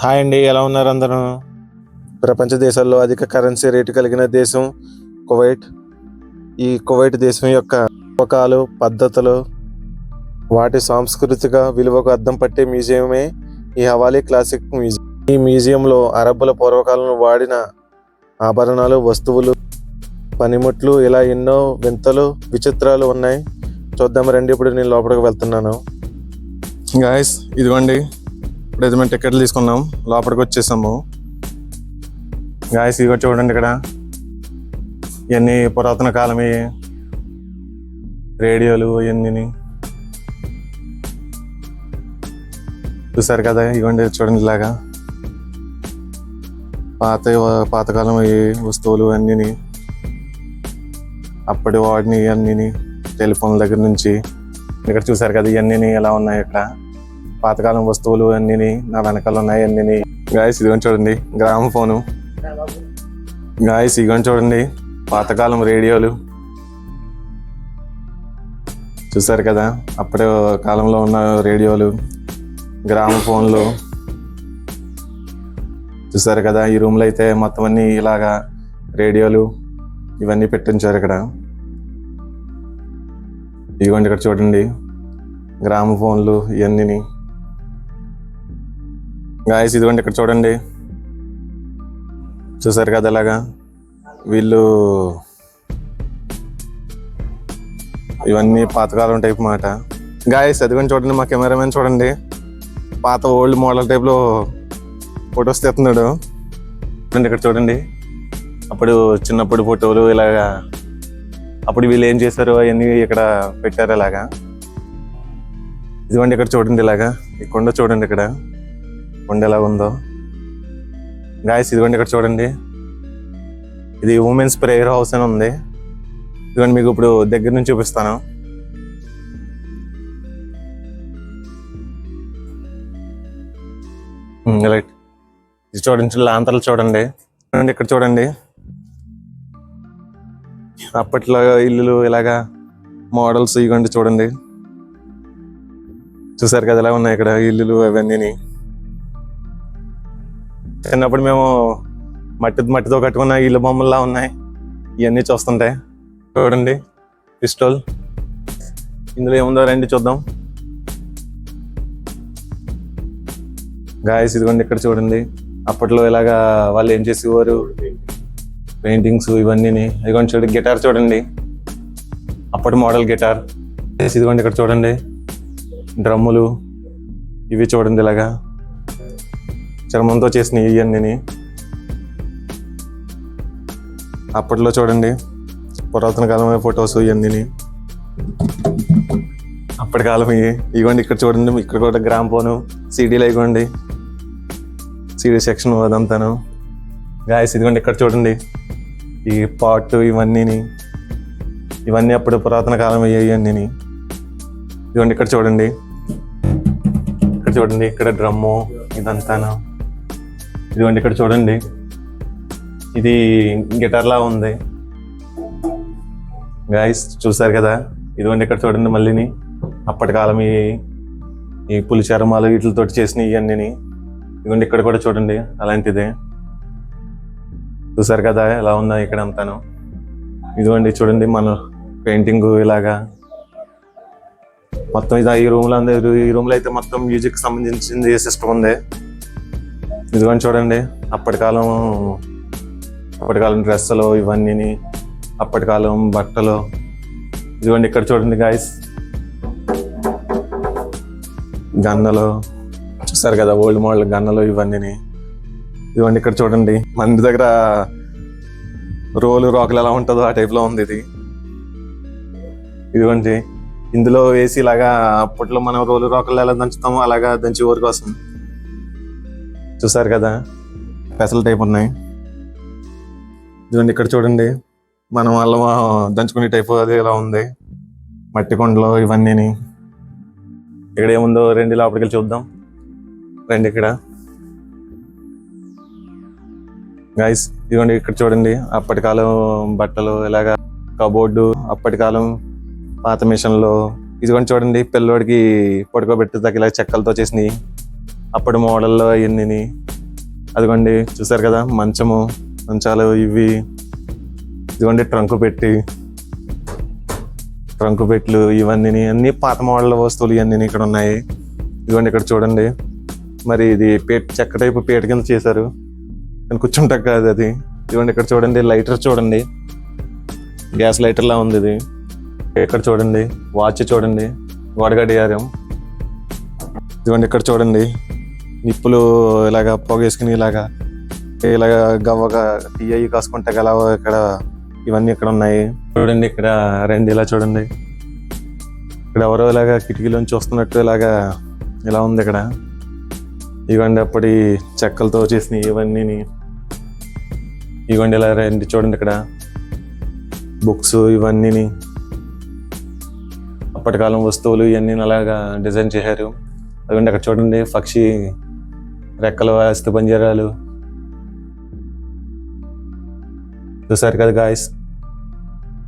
Hi అండి, ఎలా ఉన్నారు అందరూ? ప్రపంచ దేశాల్లో అధిక కరెన్సీ రేటు కలిగిన దేశం కువైట్. ఈ కువైట్ దేశం యొక్క పూర్వకాలు, పద్ధతులు, వాటి సాంస్కృతిక విలువకు అద్దం పట్టే మ్యూజియమే ఈ హవాలీ క్లాసిక్ మ్యూజియం. ఈ మ్యూజియంలో అరబ్బుల పూర్వకాలంలో వాడిన ఆభరణాలు, వస్తువులు, పనిముట్లు, ఇలా ఎన్నో వింతలు, విచిత్రాలు ఉన్నాయి. చూద్దాం రండి. ఇప్పుడు నేను లోపలికి వెళ్తున్నాను. గాయస్, ఇదిగోండి, ఇప్పుడైతే మేము టికెట్లు తీసుకున్నాం, లోపలికి వచ్చేసాము. గాయస్, ఇదిగో చూడండి, ఇక్కడ ఇవన్నీ పురాతన కాలమే రేడియోలు, ఇవన్నీ చూసారు కదా. ఇవ్వండి, చూడండి, ఇలాగా పాతకాలం వస్తువులు అన్నీ, అప్పటి వాడిని అన్నీ, టెలిఫోన్ల దగ్గర నుంచి. ఇక్కడ చూసారు కదా, ఇవన్నీ ఎలా ఉన్నాయి. ఇక్కడ పాతకాలం వస్తువులు అన్నీ నా వెనకాల ఉన్నాయి అన్నీ. గాయస్, ఇదిగోని చూడండి, గ్రామ ఫోను. గాయస్, ఇదిగోని చూడండి, పాతకాలం రేడియోలు. చూసారు కదా, అప్పటి కాలంలో ఉన్న రేడియోలు, గ్రామ ఫోన్లు. చూసారు కదా, ఈ రూమ్లో అయితే మొత్తం అన్ని ఇలాగా రేడియోలు ఇవన్నీ పెట్టించారు ఇక్కడ. ఇదిగోండి, ఇక్కడ చూడండి, గ్రామ ఫోన్లు ఇవన్నీ. గాయస్, ఇదిగోండి, ఇక్కడ చూడండి, చూసారు కదా, ఇలాగా వీళ్ళు ఇవన్నీ పాతకాలం టైప్ మాట. గాయస్, అదిగోండి, చూడండి, మా కెమెరామెన్ చూడండి, పాత ఓల్డ్ మోడల్ టైప్లో ఫొటోస్ తీస్తున్నాడు. ఇక్కడ చూడండి, అప్పుడు చిన్నప్పుడు ఫోటోలు ఇలాగా, అప్పుడు వీళ్ళు ఏం చేశారు అవన్నీ ఇక్కడ పెట్టారు ఇలాగా. ఇదిగోండి, ఇక్కడ చూడండి, ఇలాగా ఈ కొండ చూడండి, ఇక్కడ కొండ ఎలా ఉందో. గాయస్, ఇదిగోండి, ఇక్కడ చూడండి, ఇది ఉమెన్స్ ప్రేయర్ హౌస్ అని ఉంది. ఇదిగోండి, మీకు ఇప్పుడు దగ్గర నుంచి చూపిస్తాను. రైట్, ఇది చూడండి, లాంతర్లు చూడండి. ఇక్కడ చూడండి, అప్పట్లో ఇల్లులు ఇలాగా మోడల్స్. ఇవ్వండి, చూడండి, చూసారు కదా, ఎలా ఉన్నాయి ఇక్కడ ఇల్లులు అవన్నీ. చిన్నప్పుడు మేము మట్టితో కట్టుకున్న ఇల్లు బొమ్మల్లా ఉన్నాయి ఇవన్నీ చూస్తుంటాయి. చూడండి, పిస్టోల్. ఇందులో ఏముందో రండి చూద్దాం. గాయస్, ఇదిగోండి, ఇక్కడ చూడండి, అప్పట్లో ఇలాగా వాళ్ళు ఏం చేసేవారు, పెయింటింగ్స్ ఇవన్నీ. ఇదిగోండి, చూడండి, గిటార్ చూడండి, అప్పటి మోడల్ గిటార్. ఇదిగోండి, ఇక్కడ చూడండి, డ్రమ్ములు ఇవి చూడండి, ఇలాగా చర్మంతో చేసినవి ఇవన్నీ. అప్పట్లో చూడండి, పురాతన కాలమైన ఫొటోస్ ఇవన్నీ, అప్పటి కాలం ఇవ్వండి. ఇక్కడ చూడండి, ఇక్కడ కూడా గ్రామ్ ఫోను, సీడీలు ఇవ్వండి, సీడీ సెక్షన్ అదంతాను. గాయస్, ఇదిగోండి, ఇక్కడ చూడండి, ఈ పాట్ ఇవన్నీ అప్పుడు పురాతన కాలం ఇవన్నీ. ఇదిగోండి, ఇక్కడ చూడండి, ఇక్కడ డ్రమ్ము ఇదంతాను. ఇదిగోండి, ఇక్కడ చూడండి, ఇది గిటార్లా ఉంది. గాయస్, చూసారు కదా, ఇదిగోండి, ఇక్కడ చూడండి, మళ్ళీని అప్పటి కాలం ఈ పులి చర్మాలు వీటితో చేసిన ఇవన్నీ. ఇదిగోండి, ఇక్కడ కూడా చూడండి, అలాంటిదే. చూసారు కదా, ఎలా ఉందా ఇక్కడ అంతాను. ఇదిగోండి, చూడండి, మన పెయింటింగ్ ఇలాగా మొత్తం ఇది. ఈ రూమ్లో అయితే మొత్తం మ్యూజిక్ సంబంధించింది సిస్టమ్ ఉంది. ఇదిగోండి, చూడండి, అప్పటి కాలం డ్రెస్సులు ఇవన్నీ, అప్పటి కాలం బట్టలు. ఇదిగోండి, ఇక్కడ చూడండి, గాయస్, గన్నలు. చూసారు కదా, ఓల్డ్ మోడల్ గన్నలు ఇవన్నీ. ఇదిగోండి, ఇక్కడ చూడండి, మన దగ్గర రాకులు ఎలా ఉంటుందో ఆ టైప్లో ఉంది ఇది. ఇదిగోండి, ఇందులో వేసి ఇలాగా అప్పట్లో మనం రాకులు ఎలా దంచుతామో అలాగా దంచి ఊరి కోసం. చూసారు కదా, పెసల టైప్ ఉన్నాయి. ఇదిగోండి, ఇక్కడ చూడండి, మనం అల్లం దంచుకునే టైపు అది ఎలా ఉంది, మట్టి కొండలు ఇవన్నీ. ఇక్కడ ఏముందో రండి, లోపలికి వెళ్ళి చూద్దాం రండి. ఇక్కడ గైస్, ఇదిగోండి, ఇక్కడ చూడండి, అప్పటి కాలం బట్టలు ఇలాగా, కబోర్డు, అప్పటి కాలం పాత మిషన్లు. ఇదిగోండి, చూడండి, పిల్లోడికి పడుకోబెట్టి ఇలా చెక్కలతో చేసినవి, అప్పటి మోడల్లో అవన్నీ. అదిగోండి చూసారు కదా మంచాలు ఇవి, ఇదిగోండి ట్రంకు పెట్లు ఇవన్నీ అన్ని పాత మోడల్ వస్తువులు ఇవన్నీ ఇక్కడ ఉన్నాయి. ఇదిగోండి ఇక్కడ చూడండి, మరి ఇది చెక్క టైపు పీట కింద చేశారు కానీ కూర్చుంటాక కాదు అది. ఇదిగోండి ఇక్కడ చూడండి లైటర్, చూడండి గ్యాస్ లైటర్ లా ఉంది ఇది. ఇక్కడ చూడండి వాచ్, చూడండి గోడ గడియారం. ఇదిగోండి ఇక్కడ చూడండి నిప్పులు ఇలాగా పొగేసుకుని ఇలాగా గవ్వగా టీ కాసుకుంటే గల ఇక్కడ ఇవన్నీ ఇక్కడ ఉన్నాయి. చూడండి ఇక్కడ రండి, ఇలా చూడండి ఇక్కడ ఎవరో ఇలాగా కిటికీలోంచి వస్తున్నట్టు ఇలా ఉంది ఇక్కడ. ఇవ్వండి అప్పటి చెక్కలతో చేసిన ఇవన్నీ. ఇవ్వండి ఇలా రండి, చూడండి ఇక్కడ బుక్స్ ఇవన్నీ అప్పటి కాలం వస్తువులు ఇవన్నీ అలాగా డిజైన్ చేశారు. అదిగోండి అక్కడ చూడండి పక్షి రెక్కలు, అస్థి పంజరాలు. చూసారు కదా గాయస్,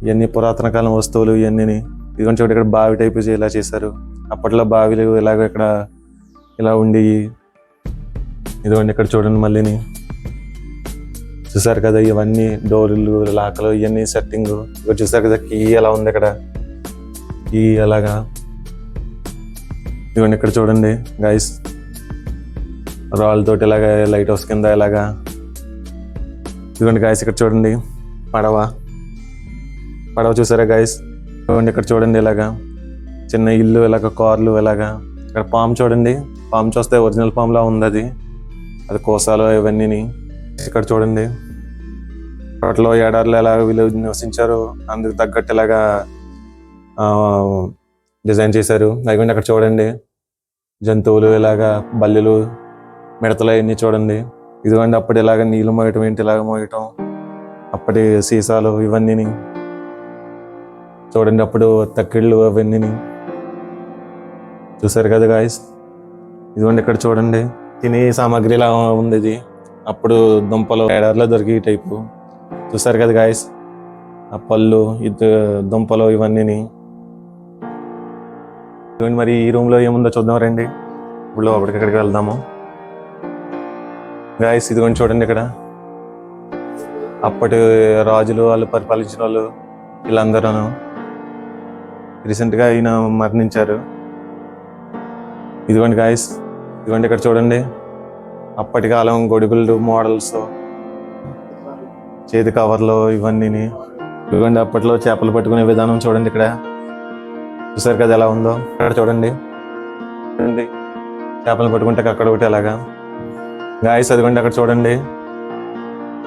ఇవన్నీ పురాతన కాలం వస్తువులు ఇవన్నీ. ఇదిగోండి చూడండి ఇక్కడ బావి టైపు ఇలా చేశారు. అప్పట్లో బావిలు ఇక్కడ ఇలా ఉండి. ఇదిగోండి ఇక్కడ చూడండి మళ్ళీని చూసారు కదా ఇవన్నీ డోర్లు, లాకలు ఇవన్నీ సెట్టింగ్. ఇక్కడ చూసారు కదా కీ ఎలా ఉంది ఇక్కడ, కీ అలాగా. ఇదిగోండి ఇక్కడ చూడండి గాయస్ రాళ్ళతోటి ఇలాగా లైట్ హౌస్ కింద ఇలాగా. ఇదిగోండి గాయస్ ఇక్కడ చూడండి పడవ చూసారా గాయస్. ఇదిగోండి ఇక్కడ చూడండి ఇలాగా చిన్న ఇల్లు, కార్లు ఇలాగా. ఇక్కడ పాము చూడండి, పాము చూస్తే ఒరిజినల్ పాము లా ఉంది అది కోసాలు ఇవన్నీ. ఇక్కడ చూడండి అప్పట్లో ఏడార్లు వీళ్ళు నివసించారు, అందుకు తగ్గట్టు డిజైన్ చేశారు. అయిపోయింది అక్కడ చూడండి జంతువులు బల్లులు, మిడతలు అవన్నీ చూడండి. ఇదిగోండి అప్పటి నీళ్ళు మోయటం ఏంటి మోయటం, అప్పటి సీసాలు ఇవన్నీ చూడండి, అప్పుడు తక్కిళ్ళు అవన్నీ చూసారు కదా గాయస్. ఇదిగోండి ఇక్కడ చూడండి తినే సామాగ్రి ఇలా ఉంది ఇది. అప్పుడు దుంపలు ఏడార్లో దొరికే టైపు. చూసారు కదా గాయస్ ఆ పళ్ళు, దుంపలు ఇవన్నీ. మరి ఈ రూమ్ లో ఏముందో చూద్దాం రండి. ఇప్పుడు అప్పటికక్కడికి వెళ్దాము గాయస్. ఇదిగోండి చూడండి ఇక్కడ అప్పటి రాజులు, వాళ్ళు పరిపాలించిన వాళ్ళు వీళ్ళందరూ రీసెంట్గా ఈయన మరణించారు. ఇదిగోండి గాయస్, ఇదిగోండి ఇక్కడ చూడండి అప్పటి కాలం గొడుగులు, మోడల్స్, చేతి కవర్లు ఇవన్నీ. ఇదిగోండి అప్పట్లో చేపలు పట్టుకునే విధానం చూడండి ఇక్కడ. చూసారు కదా ఎలా ఉందో. ఇక్కడ చూడండి చేపలు పట్టుకుంటే అక్కడ ఒకటి అలాగా గాయస్. అదిగోండి అక్కడ చూడండి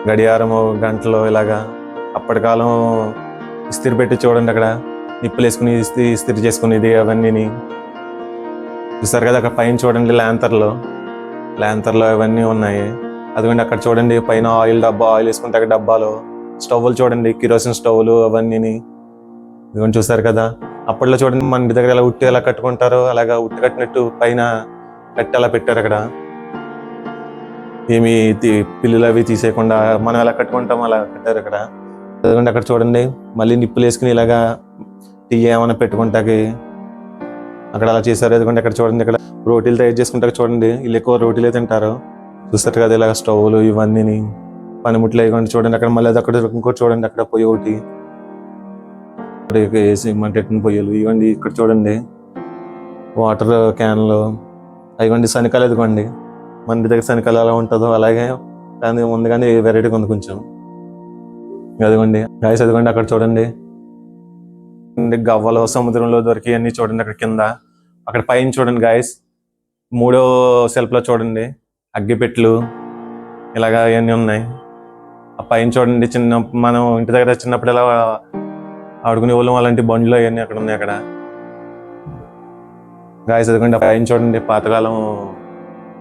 గడియారము, గంటలు ఇలాగా. అప్పటి కాలం ఇస్త్రీ పెట్టి చూడండి అక్కడ నిప్పులు వేసుకుని ఇస్త్రీ చేసుకునేది అవన్నీ. చూసారు కదా అక్కడ పైన చూడండి ల్యాంతర్లు అవన్నీ ఉన్నాయి. అదిగోండి అక్కడ చూడండి పైన ఆయిల్ వేసుకుంటే అక్కడ డబ్బాలు, స్టవ్లు చూడండి కిరోసిన్ స్టవ్లు అవన్నీ. ఇదిగోండి చూసారు కదా అప్పట్లో చూడండి మన ఇంటి దగ్గర ఎలా ఉట్టి ఎలా కట్టుకుంటారో అలాగా ఉట్టి కట్టినట్టు పైన కట్టి అలా పెట్టారు అక్కడ. ఏమి పిల్లులు అవి తీసేయకుండా మనం ఎలా కట్టుకుంటాం అలా కట్టారు అక్కడ. అదిగోండి అక్కడ చూడండి మళ్ళీ నిప్పులు వేసుకుని ఇలాగా టీ ఏమైనా పెట్టుకుంటాకి అక్కడ అలా చేశారు. ఎందుకంటే అక్కడ చూడండి ఇక్కడ రోటీలు తయారు చేసుకుంటాక చూడండి వీళ్ళు ఎక్కువ రోటీలే తింటారు. చూస్తారు కదా ఇలాగ స్టవ్లు ఇవన్నీ, పనిముట్లు వేయకుండా చూడండి అక్కడ. మళ్ళీ అక్కడ ఇంకోటి చూడండి అక్కడ పొయ్యి ఒకటి వేసి మంటెట్టిన పొయ్యలు ఇవ్వండి. ఇక్కడ చూడండి వాటర్ క్యాన్లు అవిగోండి. శనకాలు ఎదుకోండి మన ఇంటి దగ్గర శనకాలు ఎలా ఉంటుందో అలాగే, కానీ ఉంది కానీ వెరైటీగా ఉంది కొంచెం. అదిగోండి గాయస్, అదిగోండి అక్కడ చూడండి గవ్వలు సముద్రంలో దొరికి అన్ని చూడండి అక్కడ కింద. అక్కడ పైన చూడండి గాయస్ 3వ సెల్ఫ్ లో చూడండి అగ్గిపెట్లు ఇలాగా ఇవన్నీ ఉన్నాయి. ఆ పైన చూడండి మనం ఇంటి దగ్గర చిన్నప్పుడు ఇలా ఆడుకునే వాళ్ళం అలాంటి బండ్లు అవన్నీ అక్కడ ఉన్నాయి అక్కడ గాయస్. అదిగోండి పైన చూడండి పాతకాలం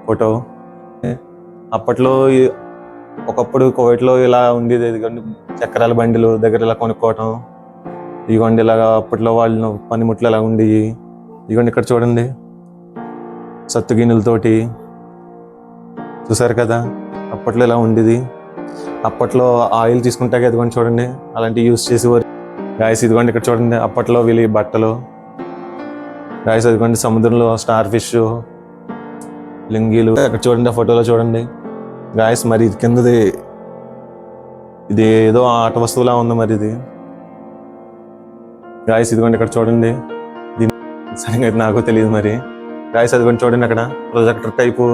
ఫోటో. అప్పట్లో ఒకప్పుడు కువైట్లో ఇలా ఉండేది. ఇదిగోండి చక్రాల బండిలు దగ్గర ఇలా కొనుక్కోవటం. ఇదిగోండి ఇలాగా అప్పట్లో వాళ్ళు పనిముట్లు ఇలా ఉండి. ఇదిగోండి ఇక్కడ చూడండి సత్తు గిన్నెలతోటి. చూసారు కదా అప్పట్లో ఇలా ఉండేది. అప్పట్లో ఆయిల్ తీసుకుంటాక ఇదిగోండి చూడండి అలాంటివి యూజ్ చేసేవారు గాయస్. ఇదిగోండి ఇక్కడ చూడండి అప్పట్లో వీళ్ళ బట్టలు గాయస్. అదిగోండి సముద్రంలో స్టార్ ఫిష్, లింగీలు. అక్కడ చూడండి ఆ ఫోటోలో చూడండి గాయస్ మరి ఇది కిందది ఇది ఏదో ఆట వస్తువులా ఉంది మరి ఇది గాయస్. ఇదిగోండి ఇక్కడ చూడండి, దీని సరిగ్గా నాకు తెలియదు మరి. గాయస్ అదిగోండి చూడండి, అక్కడ ప్రొజెక్టర్ టైపు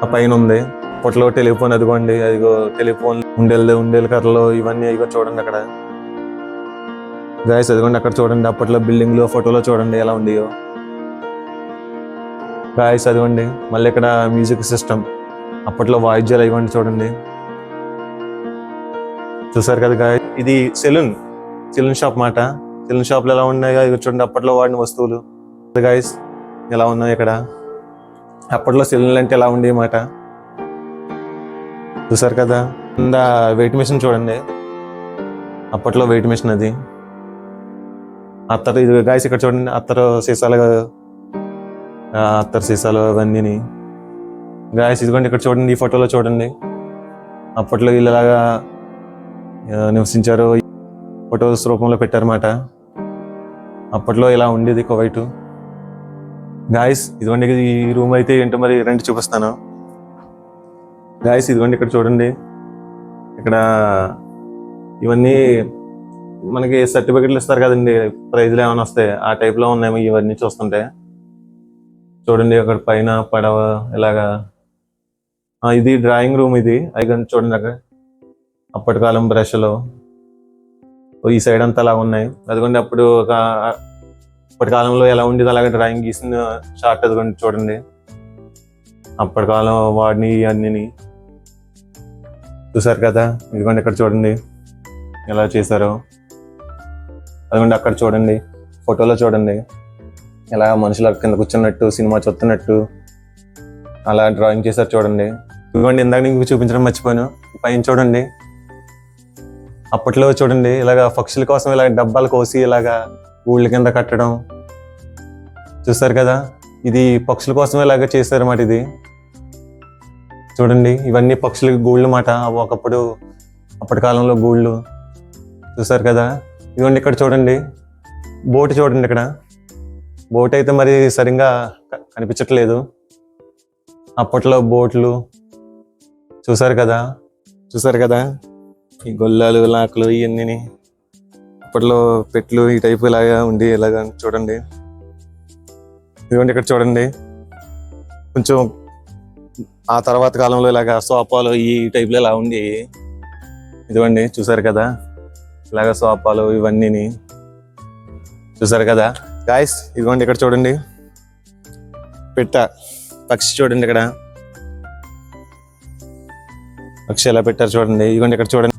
ఆ పైన ఉంది. అప్పట్లో టెలిఫోన్ అదిగోండి, అదిగో టెలిఫోన్ ఉండేలు కర్రలు ఇవన్నీ ఇగో చూడండి అక్కడ. గాయస్ అదిగోండి అక్కడ చూడండి, అప్పట్లో బిల్డింగ్లు ఫోటోలో చూడండి ఎలా ఉండేయో. గాయస్ అదిగోండి మళ్ళీ ఇక్కడ మ్యూజిక్ సిస్టమ్, అప్పట్లో వాయిద్యాలు ఇవ్వండి చూడండి. చూసారు కదా గాయస్, ఇది సెలూన్ షాప్ మాట. సెలూన్ షాప్లో ఎలా ఉన్నాయి ఇక చూడండి, అప్పట్లో వాడిన వస్తువులు గాయస్ ఎలా ఉన్నాయి ఇక్కడ. అప్పట్లో సెలూన్లు అంటే ఎలా ఉండే మాట. చూసారు కదా, కింద వెయిట్ మెషిన్ చూడండి, అప్పట్లో వెయిట్ మెషిన్ అది. అత్తరు ఇది గాయస్ ఇక్కడ చూడండి, అత్తరు సీసాలు అవన్నీ గాయస్. ఇదిగోండి ఇక్కడ చూడండి, ఈ ఫోటోలో చూడండి, అప్పట్లో ఇలాగా నివసించారు, ఫొటోస్ రూపంలో పెట్టారన్నమాట. అప్పట్లో ఇలా ఉండేది కువైట్. గాయస్ ఇదిగోండి ఈ రూమ్ అయితే ఏంటో మరి రెంట్ చూపిస్తాను. గాయస్ ఇదిగోండి ఇక్కడ చూడండి, ఇక్కడ ఇవన్నీ మనకి సర్టిఫికెట్లు ఇస్తారు కదండి, ప్రైజ్లు ఏమైనా వస్తాయి ఆ టైప్లో ఉన్నాయి ఇవన్నీ చూస్తుంటే. చూడండి అక్కడ పైన పడవ ఇలాగా. ఇది డ్రాయింగ్ రూమ్, ఇది అవి చూడండి అక్కడ అప్పటి కాలం బ్రష్లు ఈ సైడ్ అంతా అలా ఉన్నాయి. అదిగోండి అప్పుడు అప్పటి కాలంలో ఎలా ఉండేది అలాగే డ్రాయింగ్ గీసిన షార్ట్ అదిగోండి చూడండి, అప్పటి కాలం వాడిని అన్ని చూసారు కదా. ఇదిగోండి ఇక్కడ చూడండి ఎలా చేశారో. అదిగోండి అక్కడ చూడండి ఫోటోలో చూడండి, ఎలా మనుషులు కింద కూర్చున్నట్టు సినిమా చూస్తున్నట్టు అలా డ్రాయింగ్ చేశారు చూడండి. ఇదిగోండి ఇందాక నీకు చూపించడం మర్చిపోయాను, పైన చూడండి అప్పట్లో చూడండి ఇలాగ పక్షుల కోసం ఇలాగ డబ్బాలు కోసి ఇలాగా ఊళ్ళ కింద కట్టడం. చూస్తారు కదా, ఇది పక్షుల కోసం ఇలాగ చేశారన్నమాట. ఇది చూడండి, ఇవన్నీ పక్షులకి గూళ్ళు మాట, ఒకప్పుడు అప్పటి కాలంలో గూళ్ళు. చూసారు కదా, ఇదిగోండి ఇక్కడ చూడండి బోట్ చూడండి, ఇక్కడ బోట్ అయితే మరి సరిగ్గా కనిపించట్లేదు. అప్పట్లో బోట్లు చూసారు కదా, ఈ గొల్లాలు లాకులు ఇవన్నీ అప్పట్లో పెట్లు ఈ టైపు ఇలాగా ఉండి ఇలాగా చూడండి. ఇదిగోండి ఇక్కడ చూడండి, కొంచెం ఆ తర్వాత కాలంలో ఇలాగా సోఫాలు ఈ టైప్లో ఇలా ఉండి. ఇదిగోండి చూసారు కదా, ఇలాగ సోఫాలు ఇవన్నీ చూసారు కదా గాయస్. ఇదిగోండి ఇక్కడ చూడండి పక్షి చూడండి, ఇక్కడ పక్షి ఎలా పెట్టారు చూడండి. ఇదిగోండి ఇక్కడ చూడండి,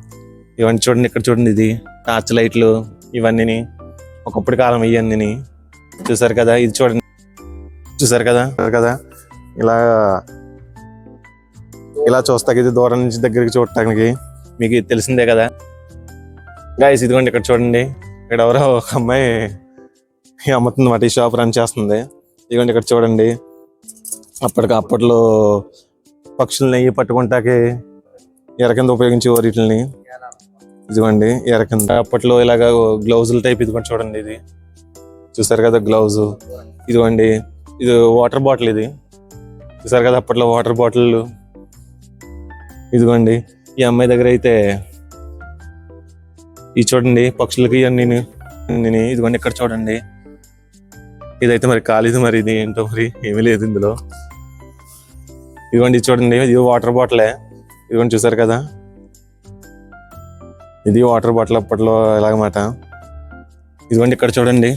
ఇక్కడ చూడండి ఇది టార్చ్ లైట్లు ఇవన్నీ ఒకప్పుడు కాలం ఇవన్నీ చూసారు కదా. ఇది చూసారు కదా ఇలా చూస్తాక ఇది దూరం నుంచి దగ్గరికి చూడటానికి మీకు తెలిసిందే కదా గాయస్. ఇదిగోండి ఇక్కడ చూడండి, ఇక్కడ ఎవరో ఒక అమ్మాయి అమ్ముతుంది అన్నమాట, ఈ షాప్ రన్ చేస్తుంది. ఇదిగోండి ఇక్కడ చూడండి, అప్పట్లో పక్షులు నెయ్యి పట్టుకుంటాకి ఎర కింద ఉపయోగించేవారు వీటిని. ఇదిగోండి ఎర కింద అప్పట్లో ఇలాగ గ్లౌజుల టైప్. ఇదిగోండి చూడండి, ఇది చూసారు కదా గ్లౌజ్. ఇదిగోండి ఇది వాటర్ బాటిల్, ఇది చూసారు కదా అప్పట్లో వాటర్ బాటిల్. ఇదిగోండి ఈ అమ్మాయి దగ్గర అయితే ఇది చూడండి పక్షులకి అన్ని. ఇదిగోండి ఇక్కడ చూడండి, ఇదైతే మరి కాలేదు, మరి ఇది ఏంటో మరి ఏమీ లేదు ఇందులో. ఇదిగోండి చూడండి, ఇది వాటర్ బాటిలే. ఇదిగోండి చూసారు కదా, ఇది వాటర్ బాటిల్ అప్పట్లో ఎలాగమాట. ఇదిగోండి ఇక్కడ చూడండి,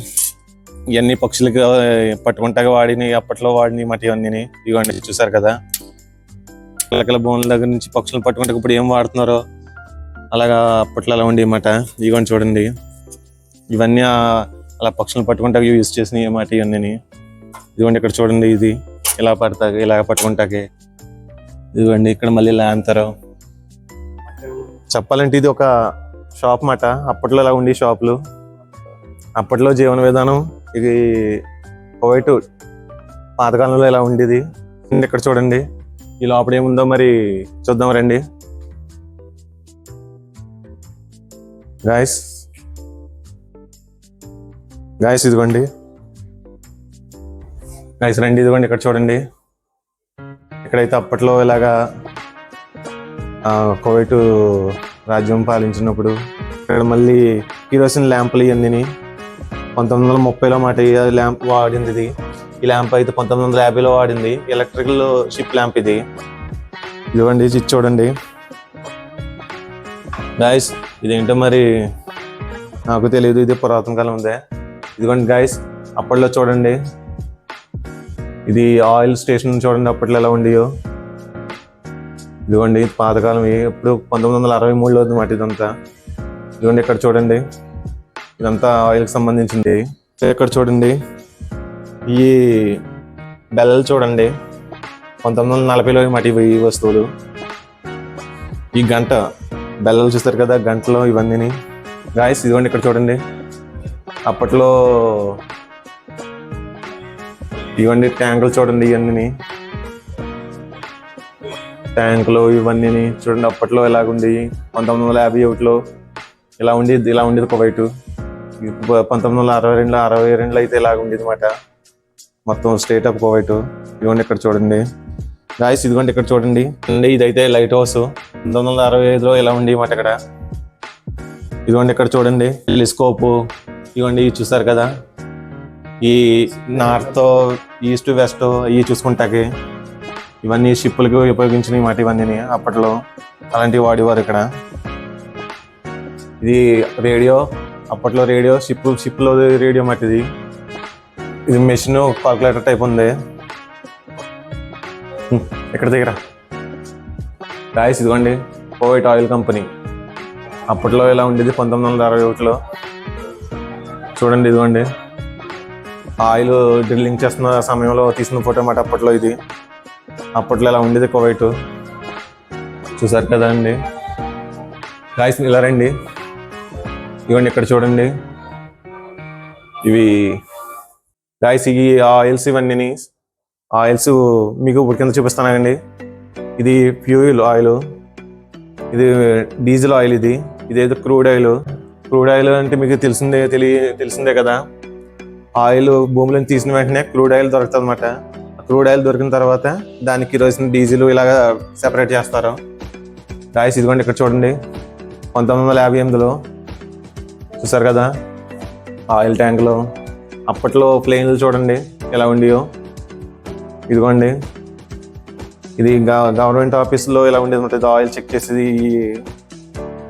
ఇవన్నీ పక్షులకి పట్టుకుంటాగా అప్పట్లో వాడిని మాట ఇవన్నీ. ఇదిగోండి చూసారు కదా, పిల్లకల బోన్ల దగ్గర నుంచి పక్షులను పట్టుకుంటే ఇప్పుడు ఏం వాడుతున్నారో అలాగా అప్పట్లో అలా ఉండే మాట. ఇదిగోండి చూడండి, ఇవన్నీ అలా పక్షులను పట్టుకుంటాక యూజ్ చేసినవి మాట ఇవన్నీ. ఇదిగోండి ఇక్కడ చూడండి, ఇది ఇలా ఇలా పట్టుకుంటాకే. ఇదిగోండి ఇక్కడ మళ్ళీ ఇలా అంటారు. చెప్పాలంటే ఇది ఒక షాప్ మాట, అప్పట్లో ఇలా ఉండే షాపులు. అప్పట్లో జీవన విధానం ఇది కువైట్ పాతకాలంలో ఇలా ఉండేది. ఇక్కడ చూడండి, ఈ లోపల ఏముందో మరి చూద్దాం రండి గాయస్. ఇదిగోండి గాయస్ రండి, ఇదిగోండి ఇక్కడ చూడండి, ఇక్కడైతే అప్పట్లో ఇలాగా కువైట్ రాజ్యం పాలించినప్పుడు ఇక్కడ మళ్ళీ కిరోసిన్ ల్యాంపులు ఇవన్నీ 1930లో మాట ఈ ల్యాంప్ వాడింది ఇది. ఈ ల్యాంప్ అయితే 1950లో వాడింది. ఎలక్ట్రికల్ షిప్ ల్యాంప్ ఇది. ఇదిగోండి ఇది చూడండి గాయస్. ఇదేంటో మరి నాకు తెలియదు, ఇది పురాతన కాలం ఉందే. ఇదిగోండి గాయస్, అప్పట్లో చూడండి ఇది ఆయిల్ స్టేషన్ చూడండి అప్పట్లో ఎలా ఉండేయో. ఇదిగోండి పాతకాలం, ఇప్పుడు 1963లో మాట ఇదంతా. ఇదిగోండి ఇక్కడ చూడండి, ఇదంతా ఆయిల్కి సంబంధించింది. ఇక్కడ చూడండి ఈ బెల్లలు చూడండి 1940లో మాట ఈ వస్తువులు. ఈ గంట బెల్లలు చూస్తారు కదా, గంటలో ఇవన్నీ గాయస్. ఇదిగోండి ఇక్కడ చూడండి అప్పట్లో ఇవన్నీ ట్యాంకులు చూడండి, ఇవన్నీ ట్యాంకులు ఇవన్నీ చూడండి అప్పట్లో ఎలాగుంది. 1951లో ఇలా ఉండేది కువైట్. 1962లో అయితే ఇలాగ ఉండేది అన్నమాట మొత్తం స్టేట్ ఆఫ్ కువైట్. ఇదిగోండి ఇక్కడ చూడండి గాయస్. ఇదిగోండి ఇక్కడ చూడండి, ఇదైతే లైట్ హౌస్ 1965లో ఇలా ఉండి మాట ఇక్కడ. ఇదిగోండి ఇక్కడ చూడండి టెలిస్కోపు. ఇదిగోండి చూసారు కదా, ఈ నార్త్ ఈస్ట్ వెస్ట్ ఇవి చూసుకుంటాకి ఇవన్నీ షిప్పులకి ఉపయోగించిన మాట ఇవన్నీ అప్పట్లో అలాంటివి వాడేవారు ఇక్కడ. ఇది రేడియో, అప్పట్లో రేడియో షిప్లో రేడియో మాట ఇది. ఇది మెషిన్ కాల్కులేటర్ టైప్ ఉంది ఇక్కడ దగ్గర గాయస్. ఇదిగోండి కువైట్ ఆయిల్ కంపెనీ అప్పట్లో ఎలా ఉండేది 1961లో చూడండి. ఇదిగోండి ఆయిల్ డ్రిల్లింగ్ చేస్తున్న సమయంలో తీసిన ఫోటో మాట అప్పట్లో ఇది. అప్పట్లో ఎలా ఉండేది కువైట్ చూసారు కదా అండి గాయస్. ఇలా రండి, ఇవ్వండి ఇక్కడ చూడండి ఇవి గాయస్. ఈ ఆయిల్స్ ఇవన్నీ ఆయిల్స్ మీకు ఇప్పుడు కింద చూపిస్తానండి. ఇది ఫ్యూయల్ ఆయిల్, ఇది డీజిల్ ఆయిల్, ఇదేదో క్రూడ్ ఆయిల్. క్రూడ్ ఆయిల్ అంటే మీకు తెలిసిందే కదా, ఆయిల్ భూమిలో తీసిన వెంటనే క్రూడ్ ఆయిల్ దొరుకుతుంది అన్నమాట. క్రూడ్ ఆయిల్ దొరికిన తర్వాత దానికి కిరోసిన్, డీజిల్ ఇలాగా సెపరేట్ చేస్తారు గాయస్. ఇదిగోండి ఇక్కడ చూడండి 1958లో చూసారు కదా ఆయిల్ ట్యాంకులు. అప్పట్లో ప్లేన్లు చూడండి ఎలా ఉండేయో. ఇదిగోండి ఇది గవర్నమెంట్ ఆఫీస్లో ఇలా ఉండేది ఉంటుంది, ఆయిల్ చెక్ చేసేది.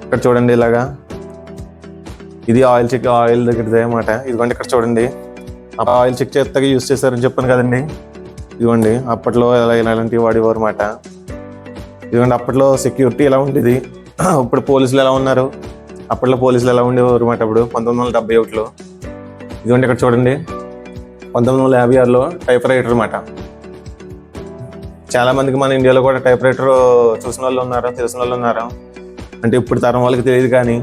ఇక్కడ చూడండి ఇలాగా, ఇది ఆయిల్ దగ్గరదే అన్నమాట. ఇదిగోండి ఇక్కడ చూడండి ఆయిల్ చెక్ చేస్తాక యూజ్ చేస్తారని చెప్పాను కదండి. ఇదిగోండి అప్పట్లో ఇలాంటివి వాడేవారు అన్నమాట. ఇదిగోండి అప్పట్లో సెక్యూరిటీ ఎలా ఉండేది, ఇప్పుడు పోలీసులు ఎలా ఉన్నారు, అప్పట్లో పోలీసులు ఎలా ఉండేవారు అన్నమాట అప్పుడు 1971లో. ఇదిగోండి ఇక్కడ చూడండి 1956లో టైప్ రైటర్ అన్నమాట. చాలా మందికి మన ఇండియాలో కూడా టైప్ రైటర్ చూసిన వాళ్ళు ఉన్నారు, తెలిసిన వాళ్ళు ఉన్నారు. అంటే ఇప్పుడు తరం వాళ్ళకి తెలియదు కానీ.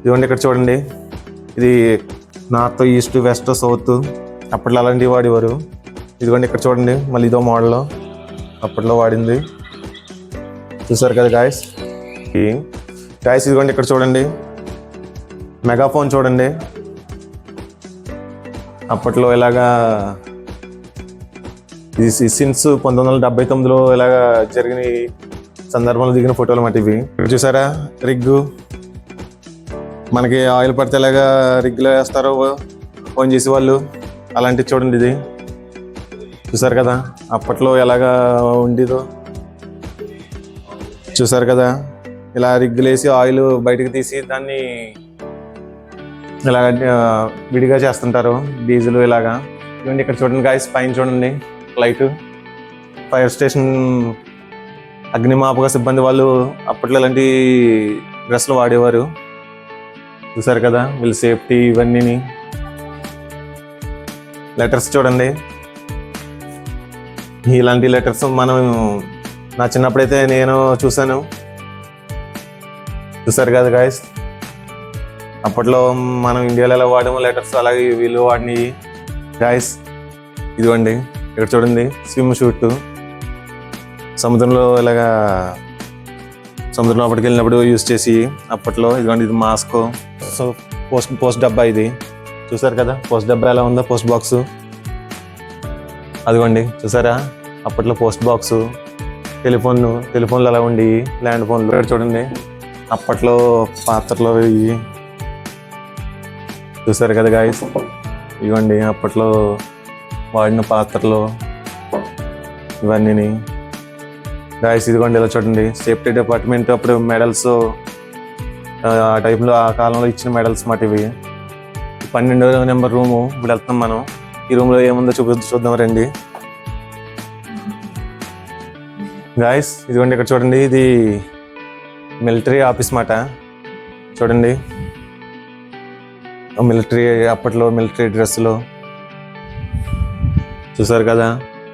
ఇదిగోండి ఇక్కడ చూడండి ఇది నార్త్ ఈస్ట్ వెస్ట్ సౌత్ అప్పట్లో అలాంటివి వాడేవారు. ఇదిగోండి ఇక్కడ చూడండి మళ్ళీ ఇదో మోడల్ అప్పట్లో వాడింది చూసారు కదా గాయస్. ఇదిగోండి ఇక్కడ చూడండి మెగాఫోన్ చూడండి. అప్పట్లో ఇలాగా ఇది సిన్స్ 1979లో ఇలాగా జరిగిన సందర్భంలో దిగిన ఫోటోలు మాట ఇవి. చూసారా రిగ్గు, మనకి ఆయిల్ పడితే ఎలాగా రిగ్లో వేస్తారో ఫోన్ చేసే వాళ్ళు, అలాంటివి చూడండి. ఇది చూసారు కదా అప్పట్లో ఎలాగా ఉండేదో చూసారు కదా. ఇలా రిగ్గులేసి ఆయిల్ బయటకు తీసి దాన్ని ఇలాగ విడిగా చేస్తుంటారు డీజిల్ ఇలాగా. ఇవన్నీ ఇక్కడ చూడండి గాయస్, పైన చూడండి లైట్. ఫైర్ స్టేషన్ అగ్నిమాపక సిబ్బంది వాళ్ళు అప్పట్లో ఇలాంటి డ్రెస్సులు వాడేవారు చూసారు కదా. వీళ్ళ సేఫ్టీ ఇవన్నీ. లెటర్స్ చూడండి, ఇలాంటి లెటర్స్ మనం నా చిన్నప్పుడైతే నేను చూసాను చూసారు కదా గాయస్. అప్పట్లో మనం ఇండియాలో ఎలా వాడాము లెటర్స్, అలాగే వీళ్ళు వాడినవి గాయస్. ఇదిగోండి ఇక్కడ చూడండి స్విమ్ షూట్, సముద్రంలో ఇలాగా సముద్రం లోపలికి వెళ్ళినప్పుడు యూజ్ చేసి అప్పట్లో. ఇదిగోండి ఇది మాస్క్. సో పోస్ట్ డబ్బా ఇది చూసారు కదా, పోస్ట్ డబ్బా ఎలా ఉందో, పోస్ట్ బాక్స్. అదిగోండి చూసారా అప్పట్లో పోస్ట్ బాక్స్. టెలిఫోన్లు అలా ఉండి ల్యాండ్ ఫోన్లు ఇక్కడ చూడండి అప్పట్లో పాత్రలో ఇవి చూసారు కదా గాయస్, ఇవ్వండి అప్పట్లో వాడిన పాత్రలు ఇవన్నీ గాయస్. ఇదిగోండి ఇలా చూడండి సేఫ్టీ డిపార్ట్మెంట్ అప్పుడు మెడల్స్ ఆ టైంలో ఆ కాలంలో ఇచ్చిన మెడల్స్ మాట ఇవి. 12వ నెంబర్ రూము ఇప్పుడు వెళ్తున్నాం మనం. ఈ రూమ్లో ఏముందో చూద్దాం రండి గాయస్. ఇదిగోండి ఇక్కడ చూడండి, ఇది మిలిటరీ ఆఫీస్ మాట. చూడండి మిలిటరీ, అప్పట్లో మిలిటరీ డ్రెస్సులు చూసారు కదా.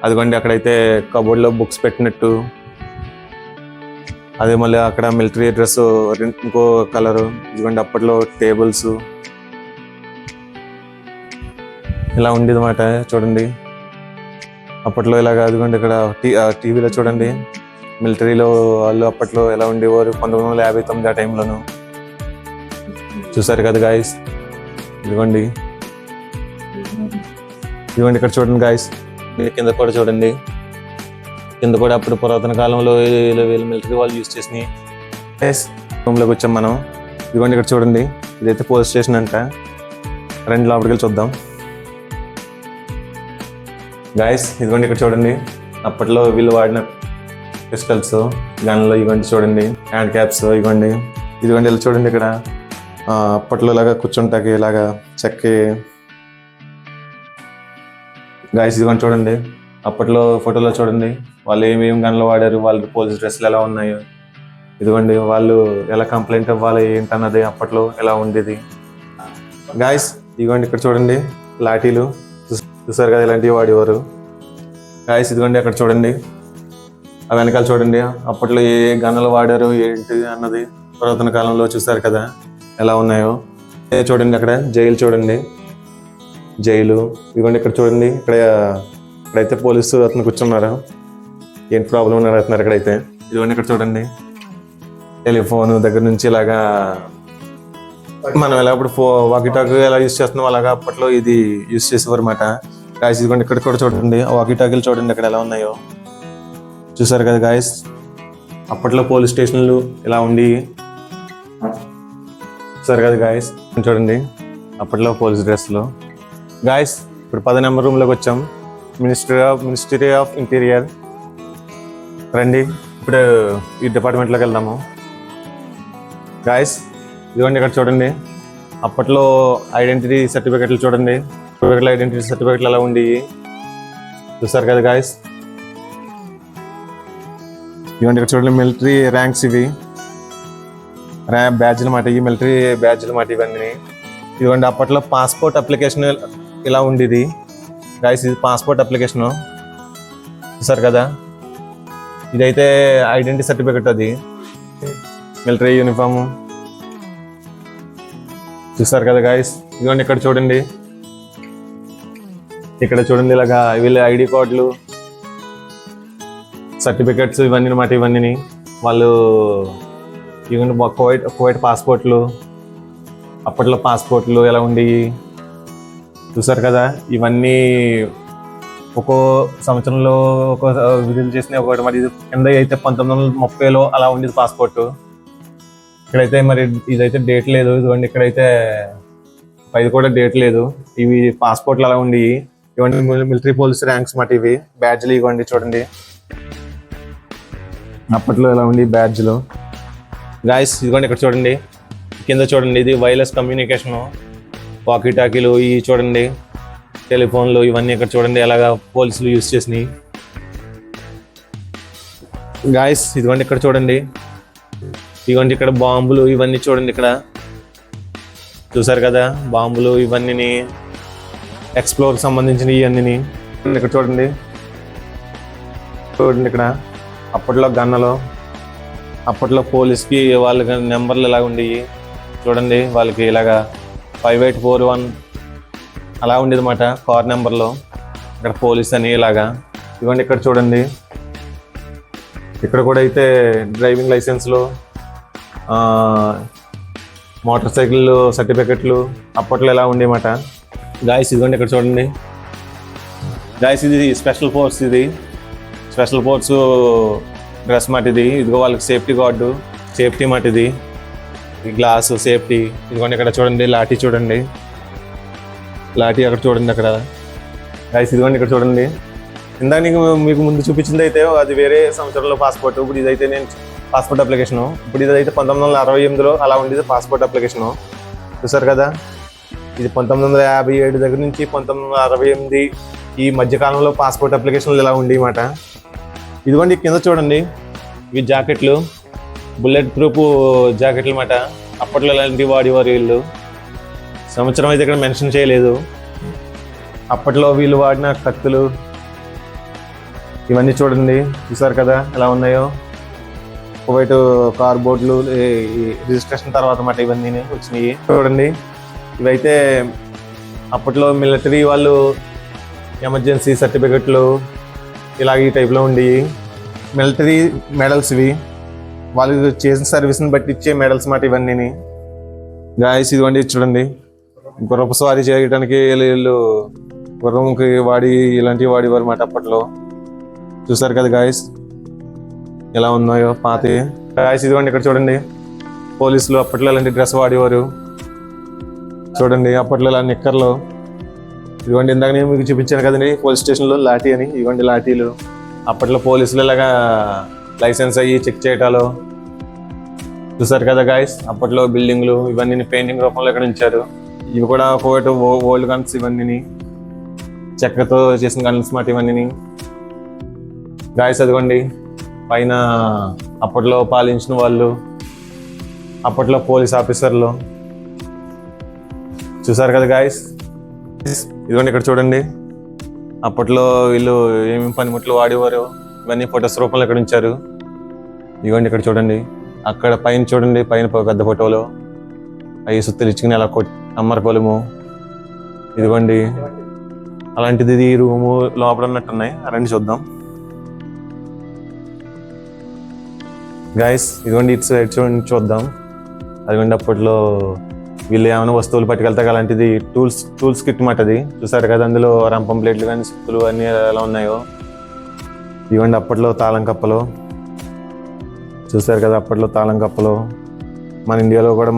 అదిగోండి అక్కడైతే కబోర్డ్లో బుక్స్ పెట్టినట్టు, అదే మళ్ళీ అక్కడ మిలిటరీ డ్రెస్ ఇంకో కలరు. ఇదిగోండి అప్పట్లో టేబుల్స్ ఇలా ఉండేది మాట. చూడండి అప్పట్లో ఇలాగా. అదిగోండి ఇక్కడ టీవీలో చూడండి మిలిటరీలో వాళ్ళు అప్పట్లో ఎలా ఉండేవారు 1959 ఆ టైంలోను. చూసారు కదా గాయస్. ఇదిగోండి ఇక్కడ చూడండి గాయస్, కింద కూడా చూడండి. కింద కూడా అప్పుడు పురాతన కాలంలో వీళ్ళు మిలిటరీ వాళ్ళు యూజ్ చేసినాయి. రూమ్లోకి వచ్చాం మనం. ఇదిగోండి ఇక్కడ చూడండి, ఇదైతే పోలీస్ స్టేషన్ అంట. రండి లోపలికి వెళ్ళి చూద్దాం గాయస్. ఇదిగోండి ఇక్కడ చూడండి అప్పట్లో వీళ్ళు వాడిన పిస్టల్స్, గన్లు ఇవన్నీ చూడండి, హ్యాండ్ క్యాప్స్ ఇవ్వండి. ఇదిగోండి ఇలా చూడండి ఇక్కడ అప్పట్లో ఇలాగా కూర్చుంటాకి ఇలాగా చెక్కి గాయస్. ఇదిగోండి చూడండి అప్పట్లో ఫోటోలో చూడండి వాళ్ళు ఏమేమి గన్లు వాడారు, వాళ్ళ పోలీస్ డ్రెస్సులు ఎలా ఉన్నాయో. ఇదిగోండి వాళ్ళు ఎలా కంప్లైంట్ ఇవ్వాలి ఏంటన్నది అప్పట్లో ఎలా ఉండేది గాయస్. ఇదిగోండి ఇక్కడ చూడండి లాఠీలు చూసారు కదా, ఇలాంటివి వాడేవారు గాయస్. ఇదిగోండి అక్కడ చూడండి ఆ వెనకాల చూడండి అప్పట్లో ఏ గన్నులు వాడారు ఏంటి అన్నది పురాతన కాలంలో చూసారు కదా ఎలా ఉన్నాయో. చూడండి అక్కడ జైలు చూడండి, జైలు. ఇదిగోండి ఇక్కడ చూడండి, ఇక్కడైతే పోలీసు అతను కూర్చున్నారు, ఏంటి ప్రాబ్లం ఉన్నారు అతను ఇక్కడైతే. ఇదిగోండి ఇక్కడ చూడండి టెలిఫోన్ దగ్గర నుంచి ఇలాగా మనం ఎలా ఇప్పుడు వాకీటాకీ ఎలా యూజ్ చేస్తున్నాం అలాగా అప్పట్లో ఇది యూజ్ చేసేవారు అన్నమాట గాయస్. ఇదిగోండి ఇక్కడ కూడా చూడండి వాకీటాకీలు చూడండి అక్కడ ఎలా ఉన్నాయో చూసారు కదా గాయస్. అప్పట్లో పోలీస్ స్టేషన్లు ఇలా ఉండి చూసారు కదా గాయస్. చూడండి అప్పట్లో పోలీస్ డ్రెస్లు గాయస్. ఇప్పుడు 10 నెంబర్ రూమ్లోకి వచ్చాం, మినిస్ట్రీ ఆఫ్ ఇంటీరియర్. రండి ఇప్పుడు ఈ డిపార్ట్మెంట్లోకి వెళ్దాము గాయస్. ఇదిగోండి ఇక్కడ చూడండి అప్పట్లో ఐడెంటిటీ సర్టిఫికెట్లు చూడండి, ఐడెంటిటీ సర్టిఫికెట్లు అలా ఉండి చూసారు కదా గాయస్. ఇదిగోండి ఇక్కడ చూడండి మిలిటరీ ర్యాంక్స్, ఇవి బ్యాడ్జ్లు మాట, ఈ మిలిటరీ బ్యాడ్జ్లు మాట ఇవన్నీ. ఇదిగోండి అప్పట్లో పాస్పోర్ట్ అప్లికేషన్ ఇలా ఉండేది గాయస్. ఇది పాస్పోర్ట్ అప్లికేషను చూసారు కదా. ఇదైతే ఐడెంటిటీ సర్టిఫికెట్, అది మిలిటరీ యూనిఫాము చూసారు కదా గాయస్. ఇదిగోండి ఇక్కడ చూడండి, ఇక్కడ చూడండి ఇలాగా వీళ్ళ ఐడి కార్డులు సర్టిఫికెట్స్ ఇవన్నీ అన్నమాట. ఇవన్నీ వాళ్ళు ఇవన్నీ కువైట్ పాస్పోర్ట్లు, అప్పట్లో పాస్పోర్ట్లు ఎలా ఉండి చూసారు కదా. ఇవన్నీ ఒక్కో సంవత్సరంలో ఒక విడుదల చేసిన ఒకటి. మరి కింద అయితే 1930లో అలా ఉండేది పాస్పోర్ట్. ఇక్కడైతే మరి ఇదైతే డేట్ లేదు. ఇదిగోండి ఇక్కడైతే పైది కూడా డేట్ లేదు. ఇవి పాస్పోర్ట్లు అలా ఉండి ఇవన్నీ మిలిటరీ పోలీస్ ర్యాంక్స్ మాట. ఇవి బ్యాడ్జ్లు ఇవ్వండి చూడండి అప్పట్లో ఇలా ఉండి బ్యాడ్జ్లు గాయస్. ఇదిగోండి ఇక్కడ చూడండి కింద చూడండి, ఇది వైర్లెస్ కమ్యూనికేషను, వాకీటాకీలు ఇవి చూడండి, టెలిఫోన్లు ఇవన్నీ ఇక్కడ చూడండి ఎలాగా పోలీసులు యూజ్ చేసినాయి గాయస్. ఇదిగోండి ఇక్కడ చూడండి, ఇదిగోండి ఇక్కడ బాంబులు ఇవన్నీ చూడండి ఇక్కడ చూసారు కదా. బాంబులు ఇవన్నీ ఎక్స్ప్లోర్ సంబంధించినవి ఇవన్నీ ఇక్కడ చూడండి. ఇక్కడ అప్పట్లో గన్నలు, అప్పట్లో పోలీస్కి వాళ్ళకి నెంబర్లు ఇలా ఉండేవి చూడండి. వాళ్ళకి ఇలాగా 5841 అలా ఉండేది అన్నమాట కార్ నెంబర్లో. ఇక్కడ పోలీస్ అని ఇలాగా. ఇవ్వండి ఇక్కడ చూడండి, ఇక్కడ కూడా అయితే డ్రైవింగ్ లైసెన్స్లు, మోటార్ సైకిల్ సర్టిఫికెట్లు అప్పట్లో ఎలా ఉండేమాట గాయస్. ఇదిగోండి ఇక్కడ చూడండి గాయస్, ఇది స్పెషల్ ఫోర్స్. ఇది స్పెషల్ ఫోర్స్ డ్రెస్ మాట ఇది. ఇదిగో వాళ్ళకి సేఫ్టీ గార్డు, సేఫ్టీ మాట ఇది. ఈ గ్లాసు సేఫ్టీ. ఇదిగోండి ఇక్కడ చూడండి లాఠీ చూడండి. లాఠీ అక్కడ చూడండి అక్కడ. గైస్ ఇదిగోండి ఇక్కడ చూడండి. ఇందాక మీకు ముందు చూపించింది అయితే అది వేరే సంవత్సరంలో పాస్పోర్ట్. ఇప్పుడు ఇదైతే నేను పాస్పోర్ట్ అప్లికేషను. ఇప్పుడు ఇదైతే 1968లో అలా ఉండేది పాస్పోర్ట్ అప్లికేషను. చూసారు కదా, ఇది 1957 దగ్గర నుంచి 1968 ఈ మధ్యకాలంలో పాస్పోర్ట్ అప్లికేషన్లు ఇలా ఉండేమాట. ఇదిగోండి కింద చూడండి, ఇవి జాకెట్లు, బుల్లెట్ ప్రూఫ్ జాకెట్లు అన్నమాట. అప్పట్లో ఇలాంటివి వాడేవారు వీళ్ళు. సంవత్సరం అయితే ఇక్కడ మెన్షన్ చేయలేదు. అప్పట్లో వీళ్ళు వాడిన కత్తులు ఇవన్నీ చూడండి. చూసారు కదా ఎలా ఉన్నాయో. కువైట్ కార్బోర్డ్లు రిజిస్ట్రేషన్ తర్వాత అన్నమాట ఇవన్నీ వచ్చినాయి. చూడండి ఇవైతే అప్పట్లో మిలిటరీ వాళ్ళు ఎమర్జెన్సీ సర్టిఫికెట్లు ఇలాగ ఈ టైప్లో ఉండి మిలిటరీ మెడల్స్ ఇవి. వాళ్ళు చేసిన సర్వీస్ని బట్టి ఇచ్చే మెడల్స్ మాట ఇవన్నీ. గాయస్ ఇదిగోండి చూడండి, గుర్రపు స్వారీ చేయడానికి వీళ్ళు గుర్రంకి ఇలాంటివి వాడేవారు మాట అప్పట్లో. చూసారు కదా గాయస్ ఎలా ఉన్నాయో పాత. గాయస్ ఇదిగోండి ఇక్కడ చూడండి, పోలీసులు అప్పట్లో ఇలాంటి డ్రెస్ వాడేవారు. చూడండి అప్పట్లో ఇలా నిక్కర్లు. ఇదిగోండి ఇందాక నేను మీకు చూపించాను కదండి పోలీస్ స్టేషన్లో లాఠీ అని. ఇదిగోండి లాఠీలు. అప్పట్లో పోలీసులు ఇలాగా లైసెన్స్ అయ్యి చెక్ చేయటాలు. చూసారు కదా గాయస్, అప్పట్లో బిల్డింగ్లు ఇవన్నీ పెయింటింగ్ రూపంలో ఇక్కడ ఉంచారు. ఇవి కూడా కువైట్ ఓల్డ్ గన్స్, ఇవన్నీ చెక్కతో చేసిన గన్స్ మాట ఇవన్నీ. గాయస్ అదిగోండి పైన అప్పట్లో పాలించిన వాళ్ళు, అప్పట్లో పోలీస్ ఆఫీసర్లు. చూసారు కదా గాయస్. ఇదిగోండి ఇక్కడ చూడండి, అప్పట్లో వీళ్ళు ఏమేమి పనిముట్లు వాడేవారు ఇవన్నీ ఫొటోస్ రూపంలో ఇక్కడ ఉంచారు. ఇదిగోండి ఇక్కడ చూడండి, అక్కడ పైన చూడండి, పైన పెద్ద ఫోటోలో అవి సుత్తులు ఇచ్చుకుని అలా అమ్మర పొలము. ఇదిగోండి అలాంటిది ఈ రూము లోపల ఉన్నట్టున్నాయి. అలాంటి చూద్దాం గాయస్. ఇదిగోండి ఇటు సైడ్ చూద్దాం. అదిగోండి అప్పట్లో వీళ్ళు ఏమైనా వస్తువులు పట్టుకెళ్తాక అలాంటిది టూల్స్ కిట్ మాట అది. చూసారు కదా, అందులో రంపం ప్లేట్లు కానీ సుత్తులు అన్నీ ఎలా ఉన్నాయో. ఇవ్వండి అప్పట్లో తాళం కప్పలు. చూసారు కదా అప్పట్లో తాళం కప్పలు. మన ఇండియాలో కూడా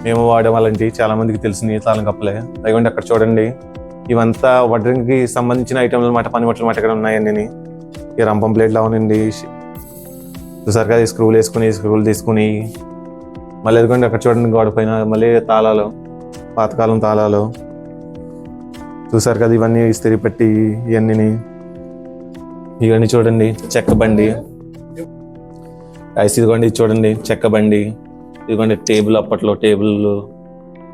మేము వాడే వాళ్ళంటి చాలా మందికి తెలిసినవి తాళం కప్పలే. అదిగోండి అక్కడ చూడండి, ఇవంతా వడ్రంగికి సంబంధించిన ఐటమ్లు అన్నమాట, పనిముట్లు మాట ఇక్కడ ఉన్నాయని. ఈ రంపం ప్లేట్లు అవునండి. చూసారు కదా, ఈ స్క్రూలు తీసుకుని మళ్ళీ ఎదుగుండి అక్కడ చూడండి గోడ పైన మళ్ళీ తాళాలు, పాతకాలం తాళాలు. చూసారు కదా ఇవన్నీ ఇస్త్రీ పెట్టి ఇవన్నీ చూడండి. చెక్క బండి. ఇదిగోండి చూడండి చెక్క బండి. ఇదిగోండి టేబుల్, అప్పట్లో టేబుల్.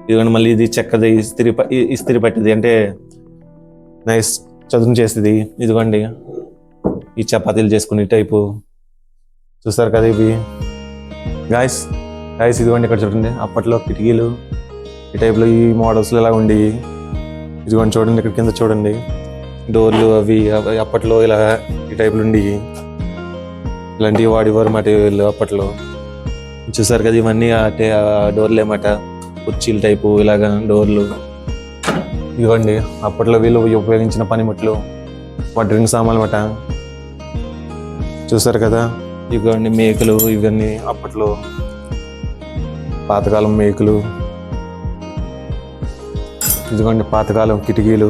ఇదిగోండి మళ్ళీ ఇది చెక్కది ఇస్త్రీ పట్టిది, అంటే నైస్ చదును చేసేది. ఇదిగోండి ఈ చపాతీలు చేసుకునే టైపు. చూసారు కదా ఇవి గాయస్. ఇదిగోండి ఇక్కడ చూడండి, అప్పట్లో కిటికీలు ఈ టైప్లో ఈ మోడల్స్లో ఇలా ఉండి. ఇదిగోండి చూడండి ఇక్కడ కింద చూడండి డోర్లు అవి అప్పట్లో ఇలా ఈ టైప్లు ఉండి. ఇలాంటివి వాడేవారు మాట వీళ్ళు అప్పట్లో. చూసారు కదా ఇవన్నీ డోర్లు ఏమాట, కుర్చీల టైపు ఇలాగా డోర్లు. ఇదిగోండి అప్పట్లో వీళ్ళు ఉపయోగించిన పనిముట్లు, వడ్రింగ్ సామాన్లు మాట. చూసారు కదా ఇదిగోండి మేకులు. ఇవన్నీ అప్పట్లో పాతకాలం మేకులు. ఇదిగోండి పాతకాలం కిటికీలు.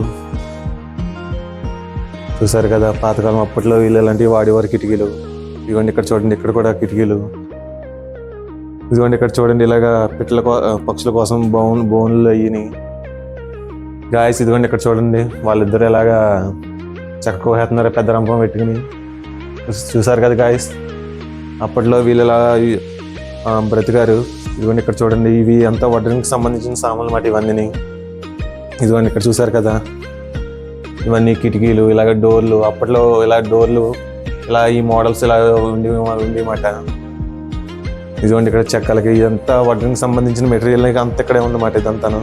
చూసారు కదా పాతకాలం అప్పట్లో వీళ్ళు ఇలాంటివి వాడేవారు కిటికీలు. ఇదిగోండి ఇక్కడ చూడండి, ఇక్కడ కూడా కిటికీలు. ఇదిగోండి ఇక్కడ చూడండి ఇలాగా పక్షుల కోసం బోన్లు అయ్యి. గాయస్ ఇదిగోండి ఇక్కడ చూడండి, వాళ్ళిద్దరు ఎలాగా చెక్క కోసేస్తున్నారు పెద్ద రంపం పెట్టుకుని. చూసారు కదా గాయస్, అప్పట్లో వీళ్ళు ఇలా బ్రతికారు. ఇదిగోండి ఇక్కడ చూడండి, ఇవి అంతా వడ్రంగికి సంబంధించిన సామాన్లు మాట ఇవన్నీ. ఇదిగోండి ఇక్కడ చూసారు కదా ఇవన్నీ కిటికీలు, ఇలాగ డోర్లు. అప్పట్లో ఇలా డోర్లు ఇలా ఈ మోడల్స్ ఇలా ఉండి మాట. ఇదిగోండి ఇక్కడ చెక్కలకి ఇదంతా వడ్రంగికి సంబంధించిన మెటీరియల్ అంతా ఇక్కడే ఉందన్నమాట ఇదంతాను.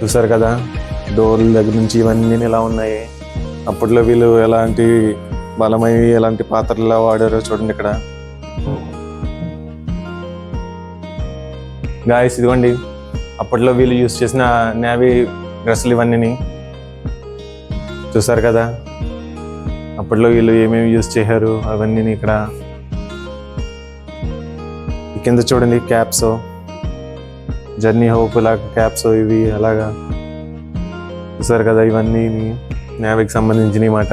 చూసారు కదా డోర్ల దగ్గర నుంచి ఇవన్నీ ఇలా ఉన్నాయి. అప్పట్లో వీళ్ళు ఎలాంటి బలమై ఎలాంటి పాత్రలు ఎలా వాడారో చూడండి ఇక్కడ. గాయస్ ఇదిగోండి అప్పట్లో వీళ్ళు యూజ్ చేసిన నేవీ డ్రెస్సులు ఇవన్నీ. చూసారు కదా అప్పట్లో వీళ్ళు ఏమేమి యూజ్ చేశారు అవన్నీ ఇక్కడ. కింద చూడండి క్యాప్స్, జర్నీ హోప్ లాగా క్యాప్స్ ఇవి అలాగా చూసారు కదా. ఇవన్నీ నేవీకి సంబంధించినవి మాట.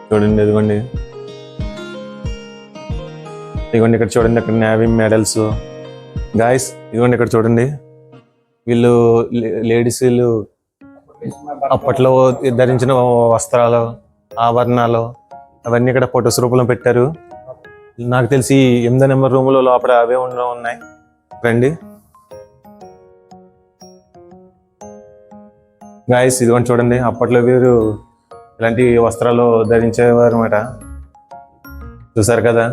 చూడండి ఇదిగోండి ఇక్కడ చూడండి, అక్కడ నేవీ మెడల్స్ గాయస్. ఇదిగోండి ఇక్కడ చూడండి, వీళ్ళు లేడీస్ వీళ్ళు అప్పట్లో ధరించిన వస్త్రాలు, ఆభరణాలు అవన్నీ ఇక్కడ ఫొటోస్ రూపంలో పెట్టారు. నాకు తెలిసి 8వ నెంబర్ రూమ్లో లోపల అవే ఉన్నాయి. రండి గాయస్, ఇదిగోండి చూడండి, అప్పట్లో వీరు ఇలాంటి వస్త్రాలు ధరించేవారు అన్నమాట. చూసారు కదా,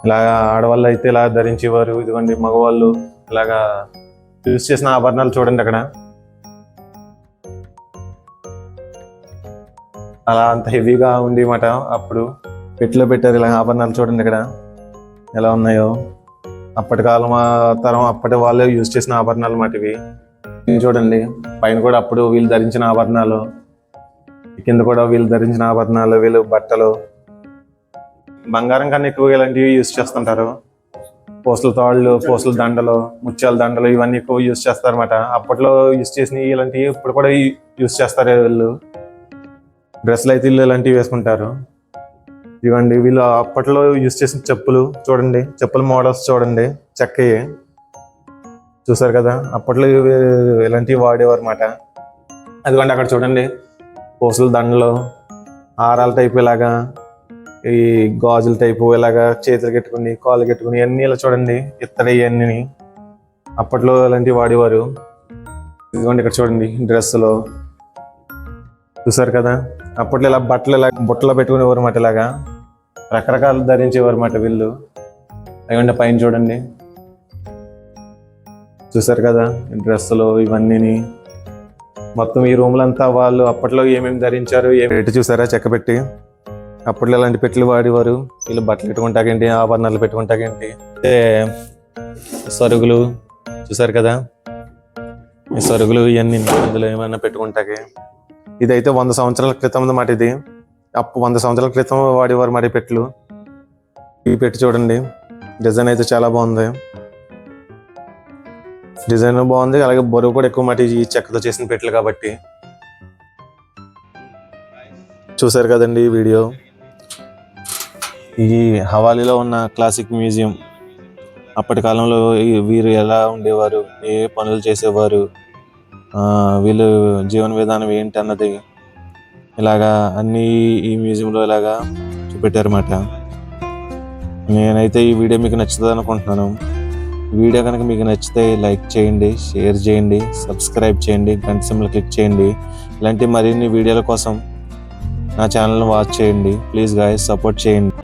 ఇలాగా ఆడవాళ్ళు అయితే ఇలా ధరించేవారు. ఇదిగోండి మగవాళ్ళు ఇలాగా యూజ్ చేసిన ఆభరణాలు చూడండి అక్కడ. అలా అంత హెవీగా ఉంది మాట. అప్పుడు పెట్టిలో పెట్టారు ఇలా ఆభరణాలు. చూడండి ఇక్కడ ఎలా ఉన్నాయో. అప్పటి కాలం తరం అప్పటి వాళ్ళే యూజ్ చేసిన ఆభరణాలు మాట ఇవి. చూడండి పైన కూడా అప్పుడు వీళ్ళు ధరించిన ఆభరణాలు, కింద కూడా వీళ్ళు ధరించిన ఆభరణాలు, వీళ్ళు బట్టలు. బంగారం కన్నా ఎక్కువగా ఇలాంటివి యూజ్ చేస్తుంటారు. పూసల తాళ్ళు, పూసల దండలు, ముత్యాల దండలు ఇవన్నీ ఎక్కువ యూజ్ చేస్తారు అన్నమాట. అప్పట్లో యూజ్ చేసినవి ఇలాంటివి ఇప్పుడు కూడా యూజ్ చేస్తారు వీళ్ళు. డ్రెస్సులు అయితే వీళ్ళు ఇలాంటివి వేసుకుంటారు. ఇవ్వండి వీళ్ళు అప్పట్లో యూజ్ చేసిన చెప్పులు చూడండి, చెప్పుల మోడల్స్ చూడండి చక్కవి. చూసారు కదా, అప్పట్లో ఇలాంటివి వాడేవారు అన్నమాట. అదిగోండి అక్కడ చూడండి పూసల దండలు, హారాల టైపు ఇలాగా, ఈ గాజుల టైపు ఇలాగా చేతులు కట్టుకుని కాళ్ళు కట్టుకుని ఇవన్నీ ఇలా చూడండి ఇత్తడి ఇవన్నీ అప్పట్లో ఇలాంటివి వాడేవారు. ఇదిగోండి ఇక్కడ చూడండి డ్రెస్సులు. చూసారు కదా, అప్పట్లో ఇలా బట్టలు ఇలా బుట్టలో పెట్టుకునేవారు అన్నమాట. ఇలాగా రకరకాలు ధరించేవారు అన్నమాట వీళ్ళు. అదిగోండి పైన చూడండి, చూసారు కదా డ్రెస్సులు ఇవన్నీ. మొత్తం ఈ రూమ్లంతా వాళ్ళు అప్పట్లో ఏమేమి ధరించారు ఏమి చూసారా చెక్క పెట్టి. అప్పట్లో ఇలాంటి పెట్టెలు వాడేవారు. వీళ్ళు బట్టలు పెట్టుకుంటాకేంటి, ఆభరణాలు పెట్టుకుంటాకేంటి, సరుగులు చూసారు కదా, ఈ సరుగులు ఇవన్నీ అందులో ఏమైనా పెట్టుకుంటాకే. ఇదైతే 100 సంవత్సరాల క్రితం అన్నమాట. ఇది 100 సంవత్సరాల క్రితం వాడేవారు మరి పెట్టెలు. ఈ పెట్టి చూడండి, డిజైన్ అయితే చాలా బాగుంది. డిజైన్ బాగుంది, అలాగే బరువు కూడా ఎక్కువ మాట. ఈ చెక్కతో చేసిన పెట్టెలు కాబట్టి. చూసారు కదండి ఈ వీడియో. ఈ హవాలీలో ఉన్న క్లాసిక్ మ్యూజియం అప్పటి కాలంలో వీరు ఎలా ఉండేవారు, ఏ పనులు చేసేవారు, వీళ్ళు జీవన విధానం ఏంటి అన్నది ఇలాగా అన్నీ ఈ మ్యూజియంలో ఇలాగా చూపెట్టారన్నమాట. నేనైతే ఈ వీడియో మీకు నచ్చుతుంది అనుకుంటున్నాను. వీడియో కనుక మీకు నచ్చితే లైక్ చేయండి, షేర్ చేయండి, సబ్స్క్రైబ్ చేయండి, గంట సింబల్ క్లిక్ చేయండి. ఇలాంటి మరిన్ని వీడియోల కోసం నా ఛానల్ని వాచ్ చేయండి. ప్లీజ్ గాయ్స్ సపోర్ట్ చేయండి.